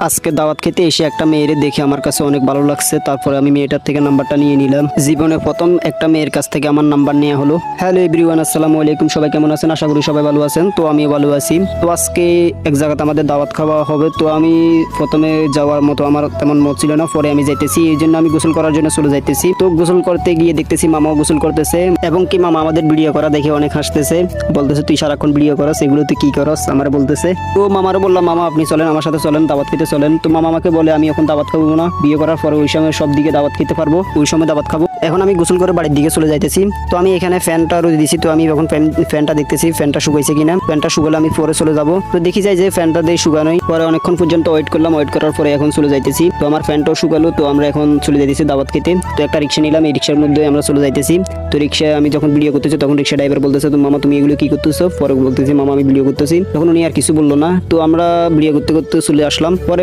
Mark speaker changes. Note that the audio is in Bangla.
Speaker 1: আজকে দাওয়াত খেতে এসে একটা মেয়েরে দেখে আমার কাছে অনেক ভালো লাগছে। তারপরে আমি মেয়েটার থেকে নাম্বারটা নিয়ে নিলাম। জীবনে প্রথম একটা মেয়ের কাছ থেকে আমার নাম্বার নেওয়া হলো। হ্যালো এভরিওয়ান, আসসালামু আলাইকুম। সবাই কেমন আছেন? আশা করি সবাই ভালো আছেন। তো আমিও ভালো আছি। তো আজকে এক জায়গাতে আমাদের দাওয়াত খাওয়া হবে। তো আমি প্রথমে যাওয়ার মতো আমার তেমন মত ছিল না, পরে আমি যাইতেছি। এই জন্য আমি গোসল করার জন্য চলে যাইতেছি। তো গোসল করতে গিয়ে দেখতেছি মামাও গোসল করতেছে, এবং কি মামা আমাদের ভিডিও করা দেখে অনেক হাসতেছে। বলতেছে তুই সারাক্ষণ ভিডিও করস, এগুলো তুই কি করস আমার বলতেছে। তো মামারও বললাম মামা আপনি চলেন, আমার সাথে চলেন, দাওয়াত খেতে চলেন। তো মামা আমাকে বলে আমি এখন দাওয়াত খাবো না, বিয়ে করার পরে ওই সময় সব দিকে দাওয়াত খেতে পারবো, ওই সময় দাওয়াত খাবো। এখন আমি গোসল করে বাড়ির দিকে চলে যাইতেছি। তো আমি এখানে ফ্যানটা রোদে দিছি। তো আমি এখন ফ্যানটা দেখতেছি ফ্যানটা শুকাইছে কিনা। ফ্যানটা শুকালে আমি পরে চলে যাবো। তো দেখি যাই যে ফ্যানটা দিয়ে শুকানোই। পরে অনেকক্ষণ পর্যন্ত ওয়েট করলাম, ওয়েট করার পরে এখন চলে যাইতেছি। তো আমার ফ্যানটাও শুকালো। তো আমরা এখন চলে যাইতেছি দাওয়াত খেতে। তো একটা রিক্সা নিলাম, এই রিক্সার মধ্যে আমরা চলে যাইতেছি। তো রিক্সায় আমি যখন ভিডিও করতেছি তখন রিক্সা ড্রাইভার বলতেছে তো মামা তুমি এগুলো কি করতেছো? পরে বলতেছি মামা আমি ভিডিও করতেছি। তখন উনি আর কিছু বললো না। তো আমরা ভিডিও করতে করতে চলে আসলাম। পরে